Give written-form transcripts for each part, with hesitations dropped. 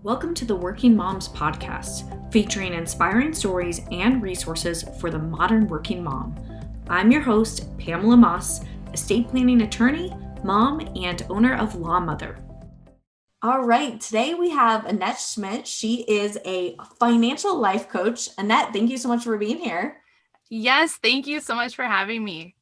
Welcome to the Working Moms Podcast, featuring inspiring stories and resources for the modern working mom. I'm your host, Pamela Moss, estate planning attorney, mom, and owner of Law Mother. All right, today we have Annette Schmidt. She is a financial life coach. Annette, thank you so much for being here. Yes, thank you so much for having me.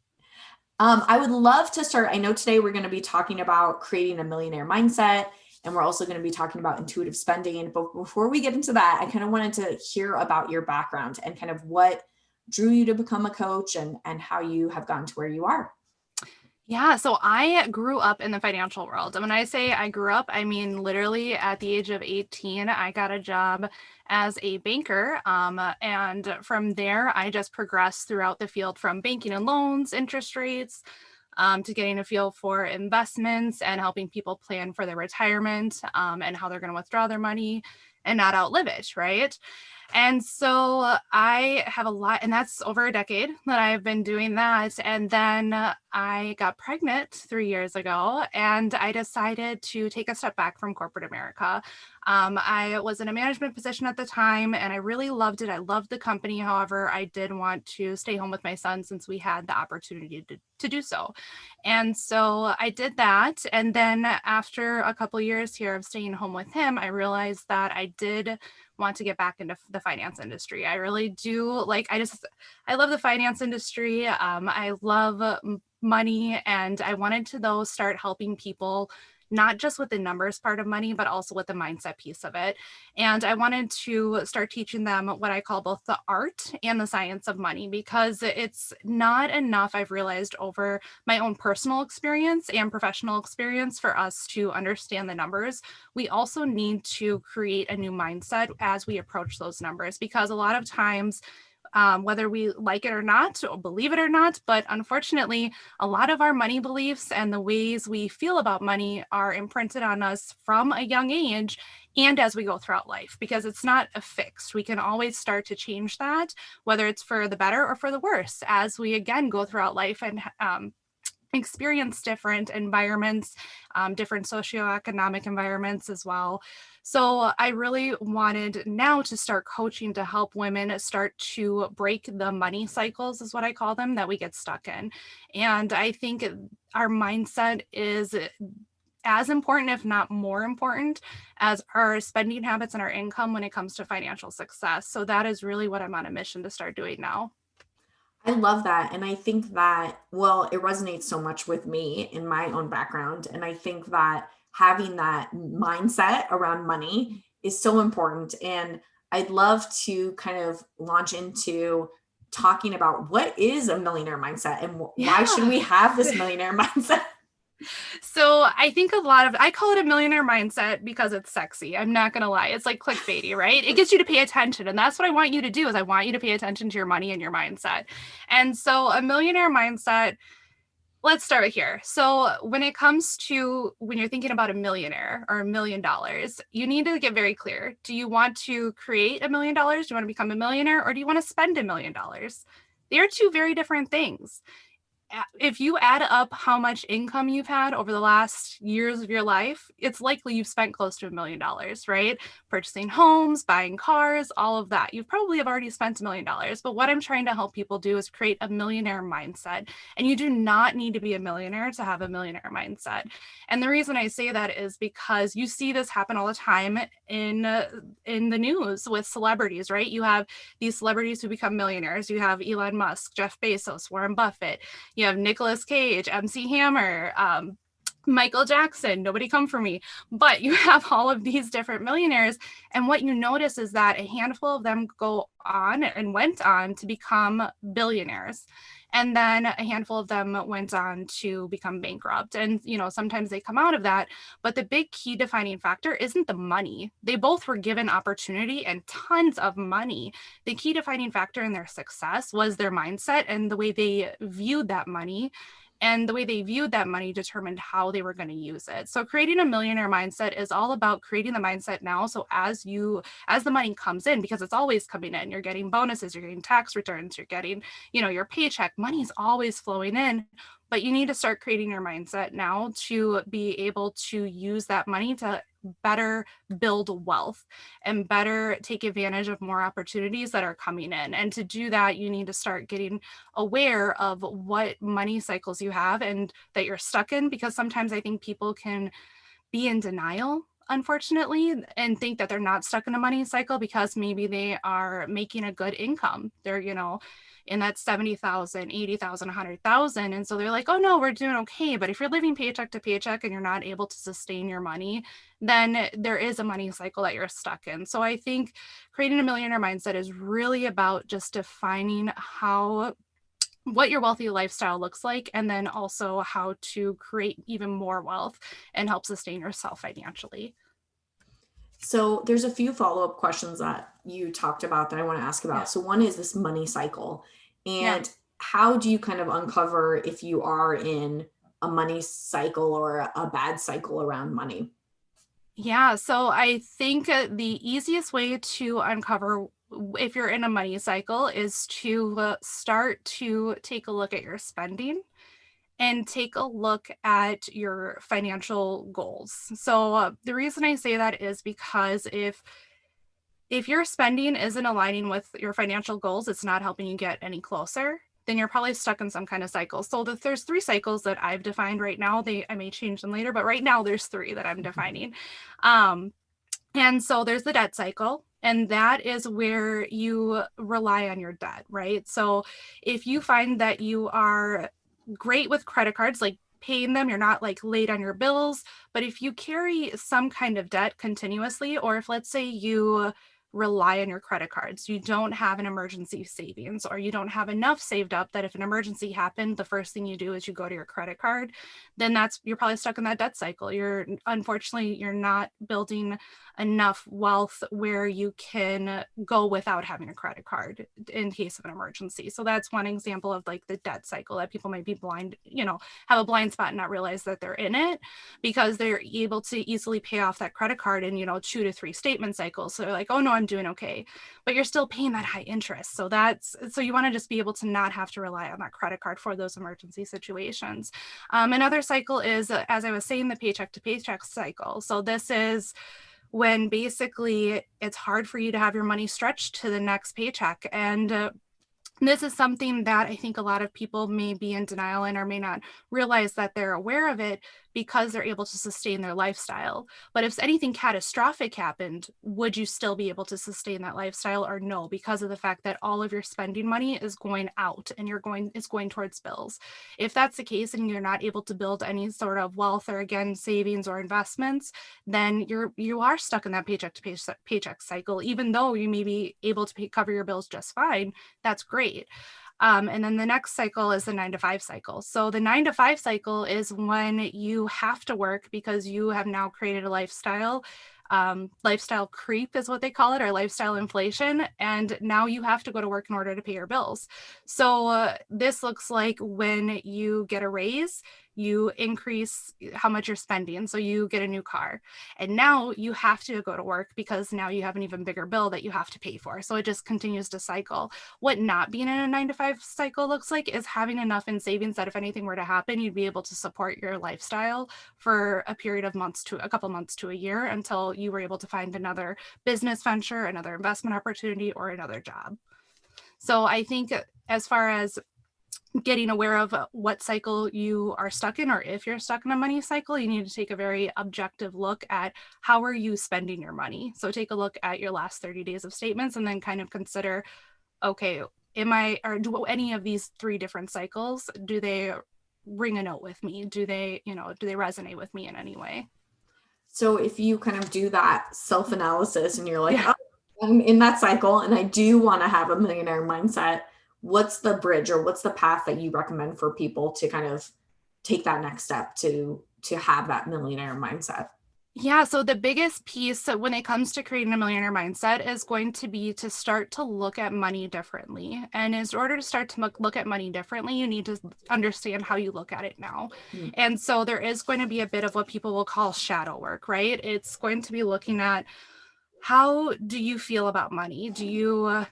I would love to start. I know today we're going to be talking about creating a millionaire mindset, and we're also going to be talking about intuitive spending. But before we get into that, I kind of wanted to hear about your background and kind of what drew you to become a coach and how you have gotten to where you are. Yeah, so I grew up in the financial world. And when I say I grew up, I mean literally at the age of 18, I got a job as a banker. And from there, I just progressed throughout the field from banking and loans, interest rates, to getting a feel for investments and helping people plan for their retirement and how they're going to withdraw their money and not outlive it, right? And so I have a lot, and that's over a decade that I've been doing that. And then I got pregnant 3 years ago, and I decided to take a step back from corporate America. I was in a management position at the time, and I really loved it. I loved the company. However, I did want to stay home with my son since we had the opportunity to do so. And so I did that. And then after a couple of years here of staying home with him, I realized that I did want to get back into the finance industry. I really do I love the finance industry. I love money, and I wanted to though start helping people not just with the numbers part of money, but also with the mindset piece of it. And I wanted to start teaching them what I call both the art and the science of money, because it's not enough, I've realized over my own personal experience and professional experience, for us to understand the numbers. We also need to create a new mindset as we approach those numbers, because a lot of times, whether we like it or not, or believe it or not, but unfortunately, a lot of our money beliefs and the ways we feel about money are imprinted on us from a young age and as we go throughout life, because it's not a fixed. We can always start to change that, whether it's for the better or for the worse, as we again go throughout life and experience different environments, different socioeconomic environments as well. So I really wanted now to start coaching to help women start to break the money cycles, is what I call them, that we get stuck in. And I think our mindset is as important, if not more important, as our spending habits and our income when it comes to financial success. So that is really what I'm on a mission to start doing now. I love that. And I think that, well, it resonates so much with me in my own background. And I think that having that mindset around money is so important. And I'd love to kind of launch into talking about what is a millionaire mindset and why should we have this millionaire mindset? So I think I call it a millionaire mindset because it's sexy. I'm not going to lie. It's like clickbaity, right? It gets you to pay attention. And that's what I want you to do, is I want you to pay attention to your money and your mindset. And so a millionaire mindset, let's start here. So when it comes to when you're thinking about a millionaire or $1 million, you need to get very clear. Do you want to create $1 million? Do you want to become a millionaire, or do you want to spend $1 million? They are two very different things. If you add up how much income you've had over the last years of your life, it's likely you've spent close to $1 million, right? Purchasing homes, buying cars, all of that. You probably have already spent $1 million. But what I'm trying to help people do is create a millionaire mindset. And you do not need to be a millionaire to have a millionaire mindset. And the reason I say that is because you see this happen all the time in the news with celebrities, right? You have these celebrities who become millionaires. You have Elon Musk, Jeff Bezos, Warren Buffett. You have Nicolas Cage, MC Hammer, Michael Jackson, nobody come for me. But you have all of these different millionaires. And what you notice is that a handful of them go on and went on to become billionaires. And then a handful of them went on to become bankrupt. And, sometimes they come out of that. But the big key defining factor isn't the money. They both were given opportunity and tons of money. The key defining factor in their success was their mindset and the way they viewed that money. And the way they viewed that money determined how they were going to use it. So creating a millionaire mindset is all about creating the mindset now. So as the money comes in, because it's always coming in, you're getting bonuses, you're getting tax returns, you're getting, your paycheck, money's always flowing in. but you need to start creating your mindset now to be able to use that money to better build wealth and better take advantage of more opportunities that are coming in. And to do that, you need to start getting aware of what money cycles you have and that you're stuck in, because sometimes I think people can be in denial, unfortunately, and think that they're not stuck in a money cycle because maybe they are making a good income. They're, in that 70,000, 80,000, 100,000. And so they're like, oh no, we're doing okay. But if you're living paycheck to paycheck and you're not able to sustain your money, then there is a money cycle that you're stuck in. So I think creating a millionaire mindset is really about just defining what your wealthy lifestyle looks like, and then also how to create even more wealth and help sustain yourself financially. So there's a few follow-up questions that you talked about that I want to ask about. Yeah. So one is this money cycle, and Yeah. how do you kind of uncover if you are in a money cycle or a bad cycle around money? Yeah, so I think the easiest way to uncover if you're in a money cycle is to start to take a look at your spending and take a look at your financial goals. So the reason I say that is because if your spending isn't aligning with your financial goals, it's not helping you get any closer, then you're probably stuck in some kind of cycle. So there's three cycles that I've defined right now. I may change them later, but right now there's three that I'm defining. And so there's the debt cycle, and that is where you rely on your debt, right? So if you find that you are great with credit cards, like paying them, you're not like late on your bills, but if you carry some kind of debt continuously, or if let's say you rely on your credit cards, you don't have an emergency savings, or you don't have enough saved up that if an emergency happened, the first thing you do is you go to your credit card, then you're probably stuck in that debt cycle. Unfortunately, you're not building enough wealth where you can go without having a credit card in case of an emergency. So that's one example of like the debt cycle that people might be blind, have a blind spot and not realize that they're in it, because they're able to easily pay off that credit card in 2 to 3 statement cycles. So they're like, oh no, I'm doing okay, but you're still paying that high interest. So you want to just be able to not have to rely on that credit card for those emergency situations. Another cycle is, as I was saying, the paycheck to paycheck cycle. So this is when basically it's hard for you to have your money stretched to the next paycheck. And this is something that I think a lot of people may be in denial in, or may not realize that they're aware of it, because they're able to sustain their lifestyle. But if anything catastrophic happened, would you still be able to sustain that lifestyle, or no? Because of the fact that all of your spending money is going out and it's going towards bills. If that's the case and you're not able to build any sort of wealth, or again, savings or investments, then you are stuck in that paycheck to paycheck cycle. Even though you may be able to cover your bills just fine, that's great. And then the next cycle is the 9 to 5 cycle. So the 9 to 5 cycle is when you have to work because you have now created a lifestyle. Lifestyle creep is what they call it, or lifestyle inflation. And now you have to go to work in order to pay your bills. So this looks like when you get a raise, you increase how much you're spending. So you get a new car, and now you have to go to work because now you have an even bigger bill that you have to pay for. So it just continues to cycle. What not being in a 9 to 5 cycle looks like is having enough in savings that if anything were to happen, you'd be able to support your lifestyle for a period of a couple months to a year, until you were able to find another business venture, another investment opportunity, or another job. So I think as far as getting aware of what cycle you are stuck in, or if you're stuck in a money cycle, you need to take a very objective look at how are you spending your money. So take a look at your last 30 days of statements, and then kind of consider, okay, do any of these 3 different cycles, do they ring a note with me? Do they resonate with me in any way? So if you kind of do that self-analysis and you're like, Yeah. oh, I'm in that cycle and I do want to have a millionaire mindset, what's the bridge or what's the path that you recommend for people to kind of take that next step to have that millionaire mindset? Yeah, so the biggest piece when it comes to creating a millionaire mindset is going to be to start to look at money differently. And in order to start to look at money differently, you need to understand how you look at it now. Mm. And so there is going to be a bit of what people will call shadow work, right? It's going to be looking at, how do you feel about money? Do you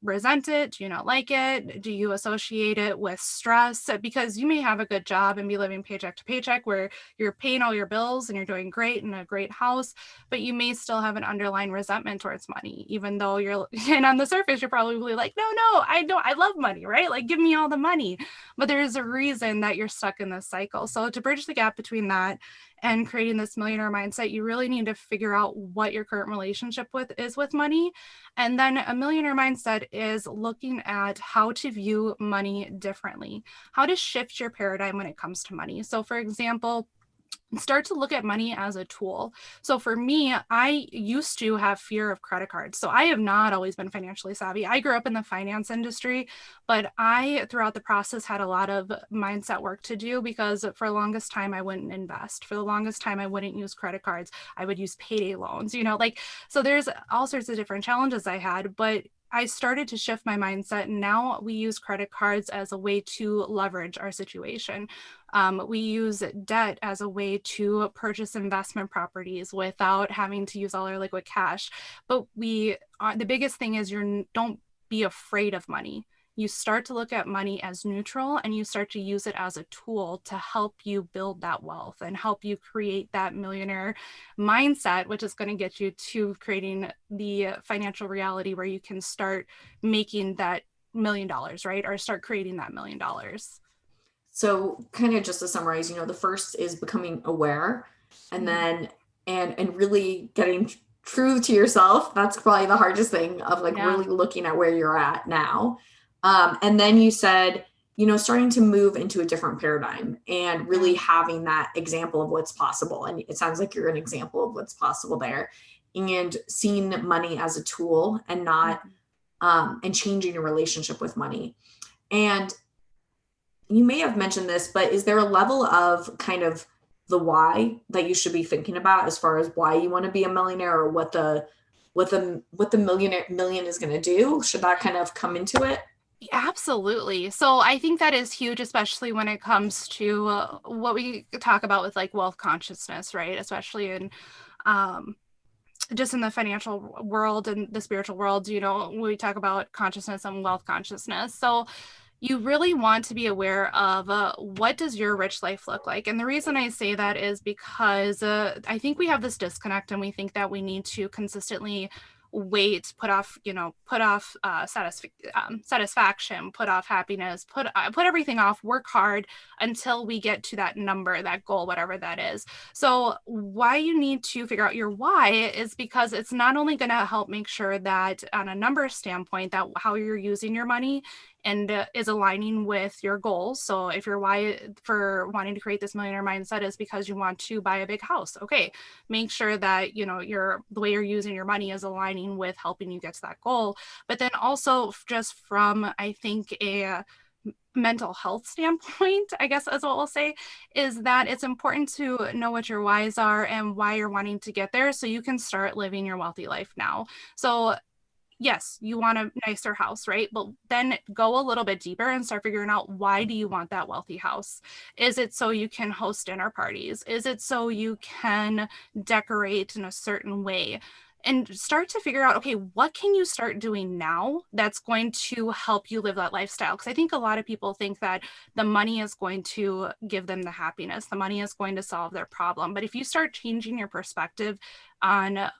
resent it? Do you not like it? Do you associate it with stress? Because you may have a good job and be living paycheck to paycheck where you're paying all your bills and you're doing great in a great house, but you may still have an underlying resentment towards money, even though and on the surface, you're probably like, no, I don't, I love money, right? Like, give me all the money. But there's a reason that you're stuck in this cycle. So to bridge the gap between that and creating this millionaire mindset, you really need to figure out what your current relationship is with money. And then a millionaire mindset is looking at how to view money differently, how to shift your paradigm when it comes to money. So for example, start to look at money as a tool. So for me, I used to have fear of credit cards. So I have not always been financially savvy. I grew up in the finance industry, but I, throughout the process, had a lot of mindset work to do because for the longest time, I wouldn't invest. For the longest time, I wouldn't use credit cards. I would use payday loans, so there's all sorts of different challenges I had, but I started to shift my mindset. And now we use credit cards as a way to leverage our situation. We use debt as a way to purchase investment properties without having to use all our liquid cash. But the biggest thing is don't be afraid of money. You start to look at money as neutral and you start to use it as a tool to help you build that wealth and help you create that millionaire mindset, which is going to get you to creating the financial reality where you can start making that $1 million, right? Or start creating that $1 million. So kind of just to summarize, the first is becoming aware, and then and really getting true to yourself. That's probably the hardest thing of really looking at where you're at now. And then you said, starting to move into a different paradigm and really having that example of what's possible. And it sounds like you're an example of what's possible there, and seeing money as a tool and not, and changing your relationship with money. And you may have mentioned this, but is there a level of kind of the why that you should be thinking about as far as why you want to be a millionaire, or what the million is going to do? Should that kind of come into it? Absolutely. So I think that is huge, especially when it comes to what we talk about with wealth consciousness, right? Especially in just in the financial world and the spiritual world, we talk about consciousness and wealth consciousness. So you really want to be aware of what does your rich life look like? And the reason I say that is because I think we have this disconnect and we think that we need to consistently put off satisfaction, put off happiness, put everything off, work hard until we get to that number, that goal, whatever that is. So why you need to figure out your why is because it's not only going to help make sure that on a number standpoint that how you're using your money and is aligning with your goals. So if your why for wanting to create this millionaire mindset is because you want to buy a big house, okay, make sure that the way you're using your money is aligning with helping you get to that goal. But then also just from, I think, a mental health standpoint, I guess is what we'll say, is that it's important to know what your whys are and why you're wanting to get there so you can start living your wealthy life now. So yes, you want a nicer house, right? But then go a little bit deeper and start figuring out, why do you want that wealthy house? Is it so you can host dinner parties? Is it so you can decorate in a certain way? And start to figure out, okay, what can you start doing now that's going to help you live that lifestyle? Because I think a lot of people think that the money is going to give them the happiness, the money is going to solve their problem. But if you start changing your perspective on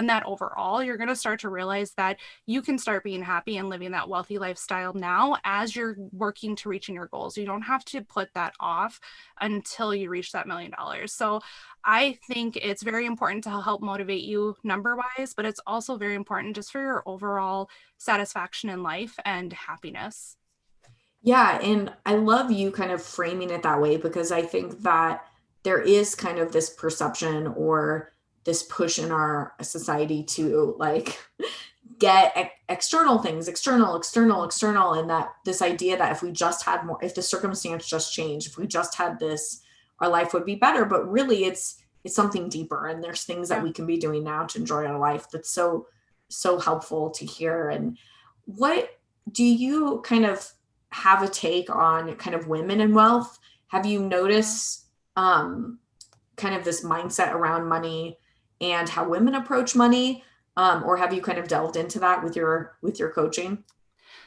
that overall, you're going to start to realize that you can start being happy and living that wealthy lifestyle now as you're working to reaching your goals. You don't have to put that off until you reach that $1 million. So I think it's very important to help motivate you number wise, but it's also very important just for your overall satisfaction in life and happiness. Yeah. And I love you kind of framing it that way, because I think that there is kind of this perception or this push in our society to get external things, external, and that this idea that if we just had more, if the circumstance just changed, if we just had this, our life would be better. But really it's something deeper, and there's things that we can be doing now to enjoy our life that's so helpful to hear. And what do you kind of have a take on kind of women and wealth? Have you noticed kind of this mindset around money and how women approach money? Or have you kind of delved into that with your coaching?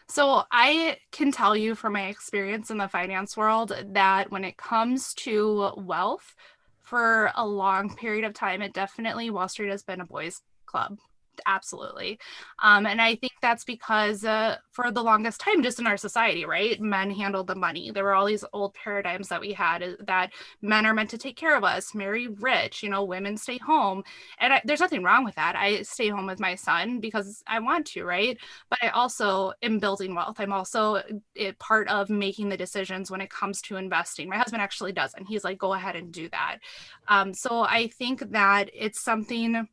So I can tell you from my experience in the finance world that when it comes to wealth, for a long period of time, it definitely Wall Street has been a boys' club. Absolutely. And I think that's because for the longest time, just in our society, right, men handled the money. There were all these old paradigms that we had that men are meant to take care of us, marry rich, women stay home. And there's nothing wrong with that. I stay home with my son because I want to, right? But I also am building wealth. I'm also part of making the decisions when it comes to investing. My husband actually doesn't. He's like, go ahead and do that. So I think that it's something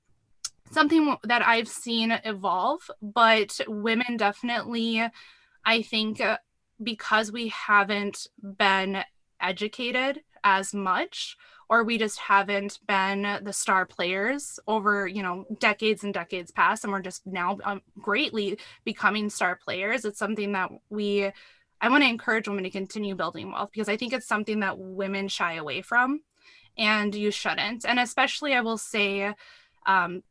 that I've seen evolve, but women definitely, I think, because we haven't been educated as much, or we just haven't been the star players over, decades and decades past, and we're just now greatly becoming star players. It's something that I want to encourage women to continue building wealth because I think it's something that women shy away from, and you shouldn't. And especially, I will say,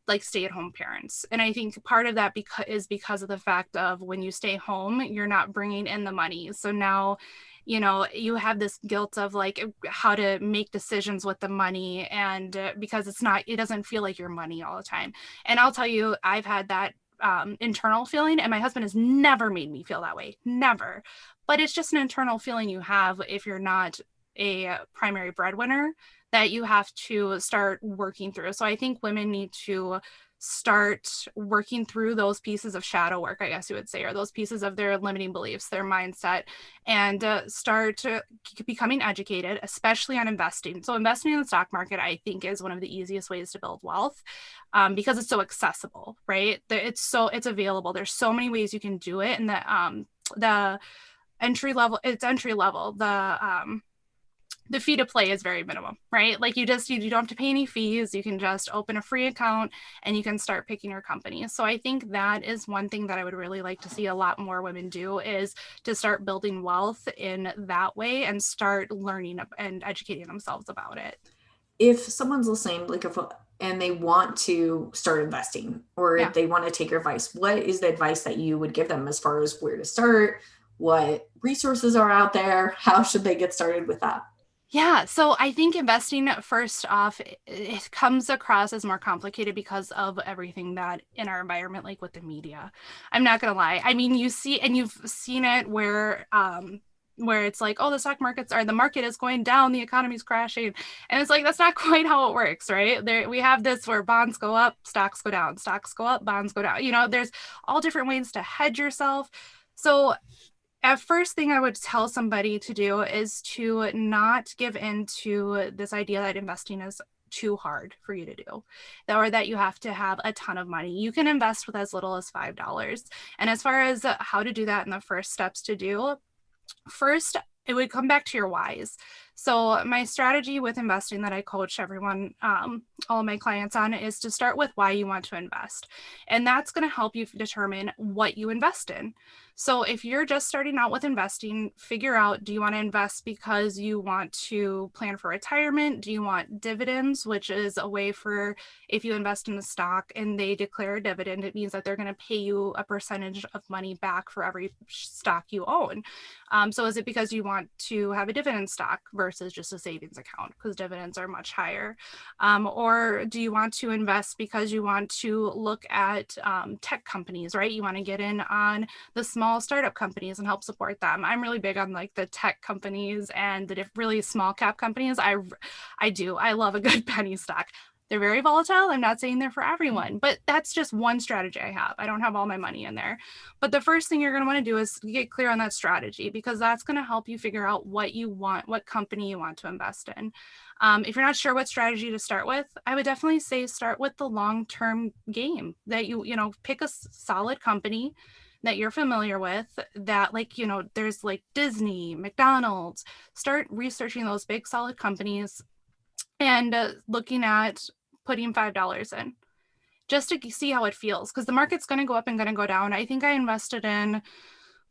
like stay-at-home parents. And I think part of that is because of the fact of when you stay home, you're not bringing in the money. So now, you have this guilt of like how to make decisions with the money, and because it doesn't feel like your money all the time. And I'll tell you, I've had that internal feeling, and my husband has never made me feel that way, never. But it's just an internal feeling you have if you're not a primary breadwinner that you have to start working through. So I think women need to start working through those pieces of shadow work, I guess you would say, or those pieces of their limiting beliefs, their mindset, and start becoming educated, especially on investing. So investing in the stock market, I think, is one of the easiest ways to build wealth because it's so accessible, right? It's available. There's so many ways you can do it, and the entry level, it's entry level. The fee to play is very minimum, right? Like you don't have to pay any fees. You can just open a free account and you can start picking your company. So I think that is one thing that I would really like to see a lot more women do, is to start building wealth in that way and start learning and educating themselves about it. If someone's listening, and they want to start investing, or if Yeah. they want to take your advice, what is the advice that you would give them as far as where to start, what resources are out there, how should they get started with that? Yeah, so I think investing, first off, it comes across as more complicated because of everything that in our environment, like with the media. I'm not gonna lie. I mean, you've seen it where it's like, oh, the market is going down, the economy's crashing. And it's like that's not quite how it works, right? We have this where bonds go up, stocks go down, stocks go up, bonds go down. There's all different ways to hedge yourself. So at first thing I would tell somebody to do is to not give in to this idea that investing is too hard for you to do, or that you have to have a ton of money. You can invest with as little as $5. And as far as how to do that and the first steps to do, first, it would come back to your whys. So my strategy with investing that I coach everyone, all of my clients on, is to start with why you want to invest. And that's going to help you determine what you invest in. So if you're just starting out with investing, figure out, do you want to invest because you want to plan for retirement? Do you want dividends, which is a way for, if you invest in a stock and they declare a dividend, it means that they're going to pay you a percentage of money back for every stock you own. So is it because you want to have a dividend stock versus just a savings account because dividends are much higher? Or do you want to invest because you want to look at tech companies, right? You want to get in on the small startup companies and help support them. I'm really big on like the tech companies and the really small cap companies. I love a good penny stock. They're very volatile. I'm not saying they're for everyone, but that's just one strategy I have. I don't have all my money in there. But the first thing you're going to want to do is get clear on that strategy, because that's going to help you figure out what you want, what company you want to invest in. If you're not sure what strategy to start with, I would definitely say start with the long-term game, that pick a solid company that you're familiar with, that there's like Disney, McDonald's. Start researching those big solid companies and looking at putting $5 in just to see how it feels, because the market's going to go up and going to go down. I think I invested in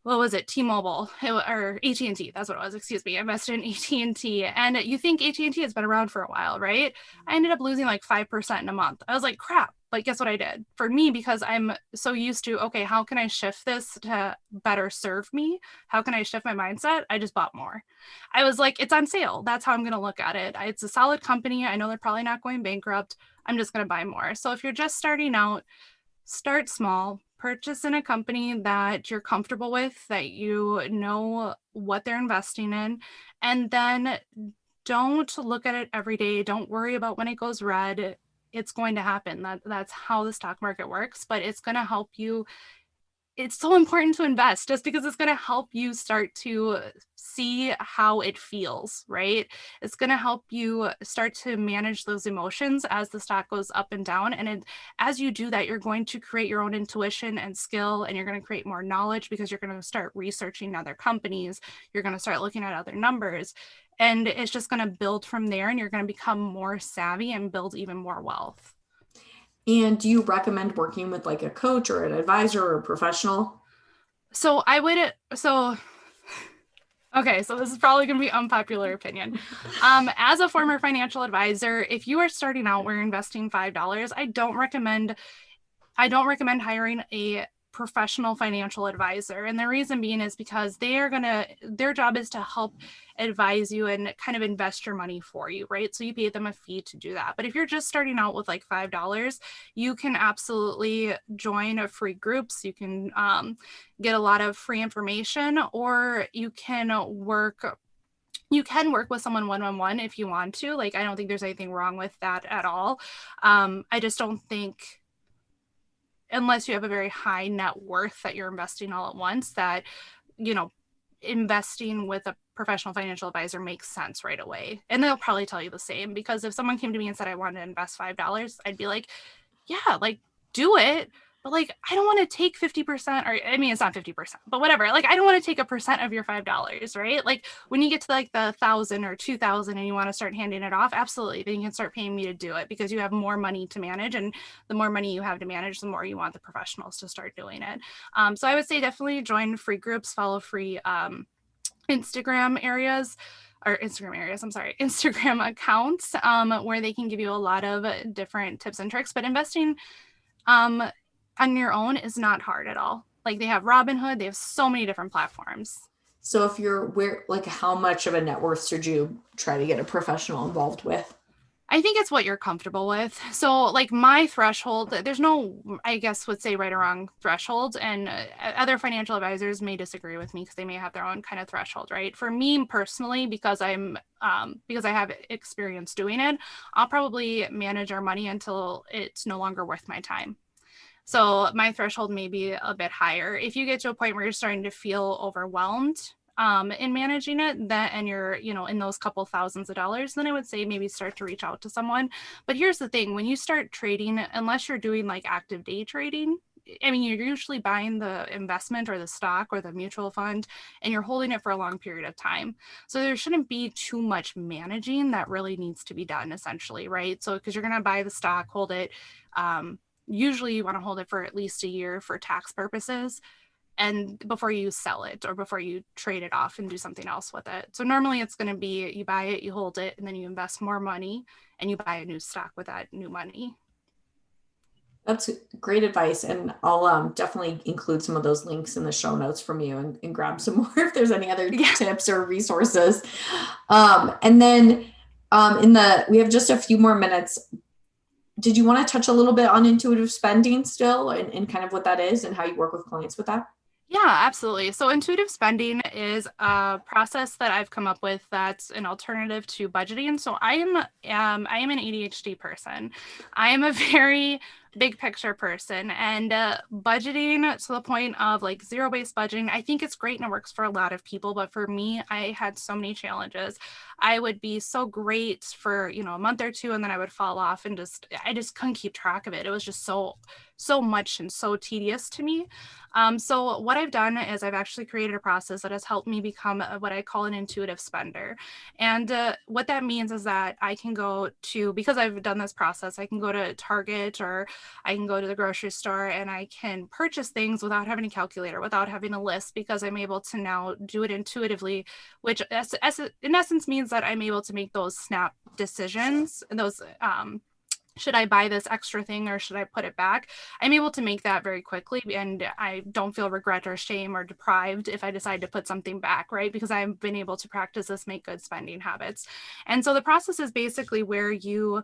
what was it? T-Mobile or AT&T. That's what it was. Excuse me. I invested in AT&T, and you think AT&T has been around for a while, right? I ended up losing like 5% in a month. I was like, crap. Like, guess what I did? For me, because I'm so used to, okay, how can I shift this to better serve me? How can I shift my mindset? I just bought more. I was like, it's on sale. That's how I'm going to look at it. It's a solid company. I know they're probably not going bankrupt. I'm just going to buy more. So if you're just starting out, start small, purchase in a company that you're comfortable with, that you know what they're investing in, and then don't look at it every day. Don't worry about when it goes red. It's going to happen. That's how the stock market works, but it's going to help you. It's so important to invest just because it's going to help you start to see how it feels, right? It's going to help you start to manage those emotions as the stock goes up and down. And as you do that, you're going to create your own intuition and skill, and you're going to create more knowledge because you're going to start researching other companies. You're going to start looking at other numbers, and it's just going to build from there, and you're going to become more savvy and build even more wealth. And do you recommend working with like a coach or an advisor or a professional? So okay, so this is probably going to be unpopular opinion. As a former financial advisor, if you are starting out where you're investing $5, I don't recommend hiring a professional financial advisor. And the reason being is because their job is to help advise you and kind of invest your money for you, right? So you pay them a fee to do that. But if you're just starting out with like $5, you can absolutely join free groups. You can get a lot of free information, or you can work with someone one-on-one if you want to. Like, I don't think there's anything wrong with that at all. I just don't think, unless you have a very high net worth that you're investing all at once, that, investing with a professional financial advisor makes sense right away. And they'll probably tell you the same, because if someone came to me and said, I wanted to invest $5, I'd be like, yeah, like, do it. But like, I don't want to take 50%, or I mean, it's not 50%, but whatever. Like, I don't want to take a percent of your $5, right? Like, when you get to like the 1,000 or 2,000 and you want to start handing it off, absolutely, then you can start paying me to do it, because you have more money to manage, and the more money you have to manage, the more you want the professionals to start doing it. So I would say definitely join free groups, follow free Instagram accounts where they can give you a lot of different tips and tricks. But investing on your own is not hard at all. Like, they have Robinhood, they have so many different platforms. So if how much of a net worth should you try to get a professional involved with? I think it's what you're comfortable with. So like, my threshold, there's no, I guess, would say right or wrong threshold. And other financial advisors may disagree with me because they may have their own kind of threshold, right? For me personally, because I have experience doing it, I'll probably manage our money until it's no longer worth my time. So my threshold may be a bit higher. If you get to a point where you're starting to feel overwhelmed in managing it, and you're, in those couple thousands of dollars, then I would say maybe start to reach out to someone. But here's the thing: when you start trading, unless you're doing like active day trading, I mean, you're usually buying the investment or the stock or the mutual fund, and you're holding it for a long period of time. So there shouldn't be too much managing that really needs to be done, essentially, right? So because you're going to buy the stock, hold it. Usually you want to hold it for at least a year for tax purposes, and before you sell it or before you trade it off and do something else with it. So normally it's going to be, you buy it, you hold it, and then you invest more money and you buy a new stock with that new money. That's great advice. And I'll definitely include some of those links in the show notes from you, and grab some more if there's any other tips or resources. And then we have just a few more minutes. Did you want to touch a little bit on intuitive spending still, and kind of what that is and how you work with clients with that? Yeah, absolutely. So intuitive spending is a process that I've come up with that's an alternative to budgeting. So I am an ADHD person. I am a very big picture person, and budgeting to the point of like zero-based budgeting, I think it's great and it works for a lot of people. But for me, I had so many challenges. I would be so great for, a month or two, and then I would fall off, and I just couldn't keep track of it. It was just so much and so tedious to me. So what I've done is I've actually created a process that has helped me become what I call an intuitive spender. And what that means is that I can go to, because I've done this process, I can go to Target or I can go to the grocery store and I can purchase things without having a calculator, without having a list, because I'm able to now do it intuitively, which in essence means that I'm able to make those snap decisions and those should I buy this extra thing or should I put it back? I'm able to make that very quickly, and I don't feel regret or shame or deprived if I decide to put something back, right? Because I've been able to practice this make good spending habits. And so the process is basically where you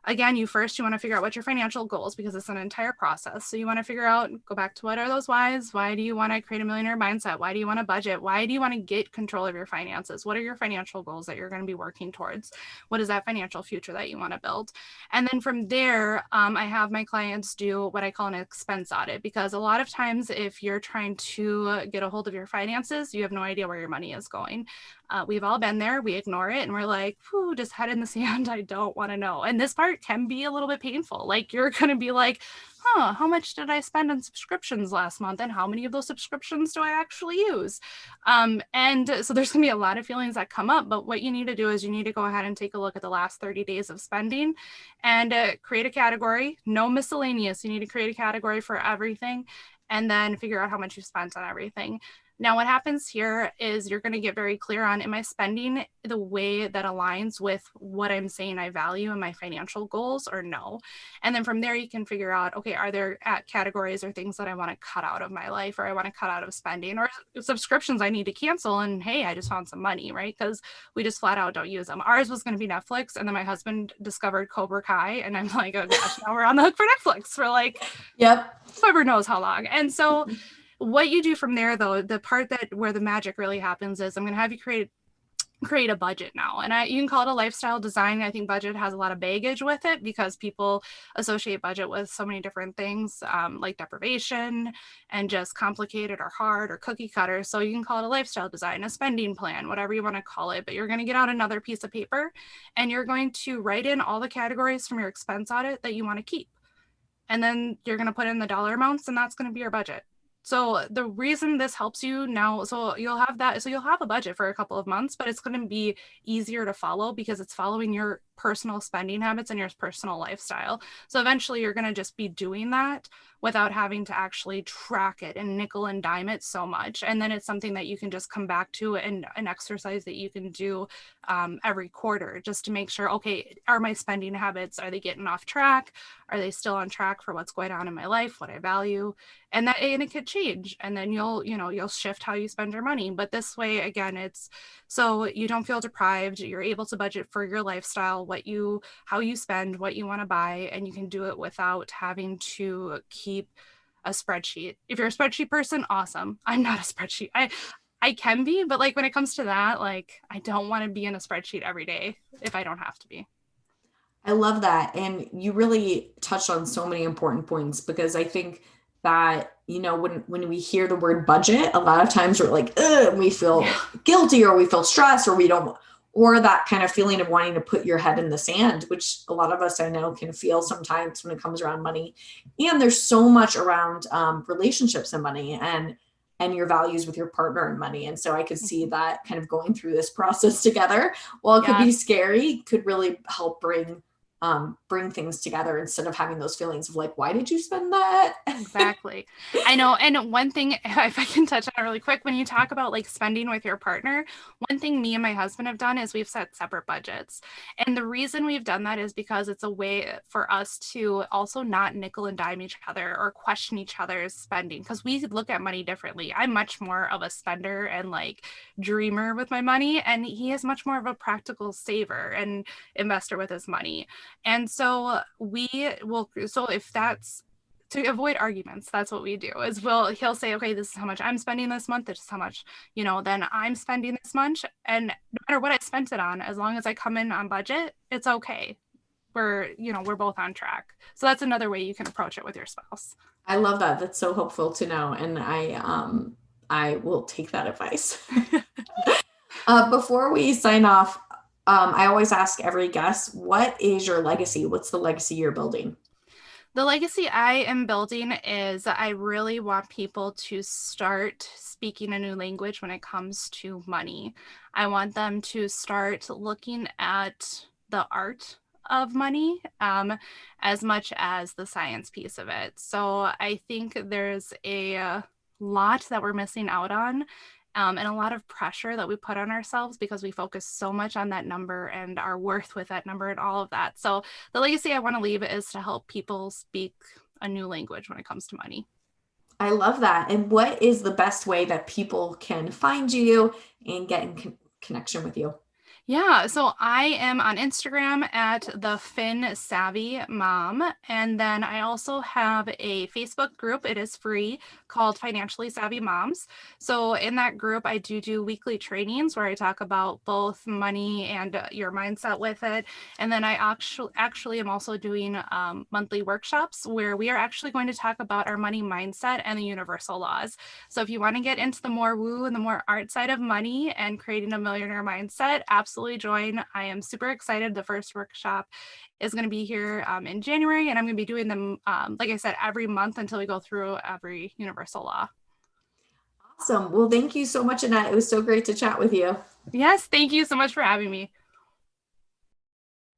want to figure out what your financial goals, because it's an entire process. So you want to figure out, go back to what are those whys? Why do you want to create a millionaire mindset? Why do you want to budget? Why do you want to get control of your finances? What are your financial goals that you're going to be working towards? What is that financial future that you want to build? And then from there, I have my clients do what I call an expense audit, because a lot of times if you're trying to get a hold of your finances, you have no idea where your money is going. We've all been there. We ignore it and we're like, whew, just head in the sand. I don't want to know. And this part can be a little bit painful. Like you're going to be like, how much did I spend on subscriptions last month? And how many of those subscriptions do I actually use? And so there's going to be a lot of feelings that come up. But what you need to do is you need to go ahead and take a look at the last 30 days of spending and create a category. No miscellaneous. You need to create a category for everything and then figure out how much you spent on everything. Now, what happens here is you're going to get very clear on, am I spending the way that aligns with what I'm saying I value in my financial goals or no? And then from there, you can figure out, okay, are there categories or things that I want to cut out of my life, or I want to cut out of spending, or subscriptions I need to cancel? And hey, I just found some money, right? Because we just flat out don't use them. Ours was going to be Netflix. And then my husband discovered Cobra Kai. And I'm like, oh gosh, now we're on the hook for Netflix for like, Yep. whoever knows how long. And so what you do from there, though, the part that where the magic really happens is I'm going to have you create a budget now. And you can call it a lifestyle design. I think budget has a lot of baggage with it because people associate budget with so many different things, like deprivation and just complicated or hard or cookie cutter. So you can call it a lifestyle design, a spending plan, whatever you want to call it. But you're going to get out another piece of paper and you're going to write in all the categories from your expense audit that you want to keep. And then you're going to put in the dollar amounts, and that's going to be your budget. So the reason this helps you now, so you'll have a budget for a couple of months, but it's going to be easier to follow because it's following your personal spending habits and your personal lifestyle. So eventually you're going to just be doing that without having to actually track it and nickel and dime it so much. And then it's something that you can just come back to, and an exercise that you can do every quarter just to make sure, okay, are my spending habits, are they getting off track? Are they still on track for what's going on in my life, what I value? And it could change. And then you'll shift how you spend your money. But this way, again, it's so you don't feel deprived. You're able to budget for your lifestyle, how you spend, what you want to buy, and you can do it without having to keep a spreadsheet. If you're a spreadsheet person, awesome. I'm not a spreadsheet. I can be, but like when it comes to that, like I don't want to be in a spreadsheet every day if I don't have to be. I love that. And you really touched on so many important points, because I think that, when we hear the word budget, a lot of times we're like, ugh, we feel guilty, or we feel stressed, or that kind of feeling of wanting to put your head in the sand, which a lot of us I know can feel sometimes when it comes around money. And there's so much around relationships and money and your values with your partner and money. And so I could see that kind of going through this process together, while it could be scary, could really help bring things together instead of having those feelings of like, why did you spend that? Exactly. I know. And one thing, if I can touch on it really quick, when you talk about like spending with your partner, one thing me and my husband have done is we've set separate budgets. And the reason we've done that is because it's a way for us to also not nickel and dime each other or question each other's spending, because we look at money differently. I'm much more of a spender and like dreamer with my money, and he is much more of a practical saver and investor with his money. And so if that's to avoid arguments, that's what we do is he'll say, okay, this is how much I'm spending this month. This is how much, then I'm spending this much. And no matter what I spent it on, as long as I come in on budget, it's okay. We're both on track. So that's another way you can approach it with your spouse. I love that. That's so helpful to know. And I will take that advice. Before we sign off, I always ask every guest, what is your legacy? What's the legacy you're building? The legacy I am building is I really want people to start speaking a new language when it comes to money. I want them to start looking at the art of money as much as the science piece of it. So I think there's a lot that we're missing out on. And a lot of pressure that we put on ourselves because we focus so much on that number and our worth with that number and all of that. So the legacy I want to leave is to help people speak a new language when it comes to money. I love that. And what is the best way that people can find you and get in connection with you? Yeah, so I am on Instagram at the Fin Savvy Mom. And then I also have a Facebook group. It is free, called Financially Savvy Moms. So in that group, I do weekly trainings where I talk about both money and your mindset with it. And then I actually am also doing monthly workshops where we are actually going to talk about our money mindset and the universal laws. So if you want to get into the more woo and the more art side of money and creating a millionaire mindset, absolutely join. I am super excited. The first workshop is going to be here in January, and I'm going to be doing them, like I said, every month until we go through every universal law. Awesome. Well, thank you so much, Annette. It was so great to chat with you. Yes, thank you so much for having me.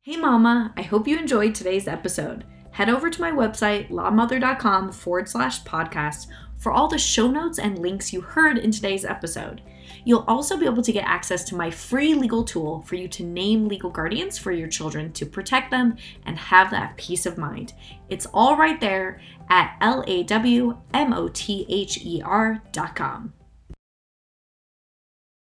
Hey, Mama. I hope you enjoyed today's episode. Head over to my website, lawmother.com/podcast, for all the show notes and links you heard in today's episode. You'll also be able to get access to my free legal tool for you to name legal guardians for your children to protect them and have that peace of mind. It's all right there at lawmother.com.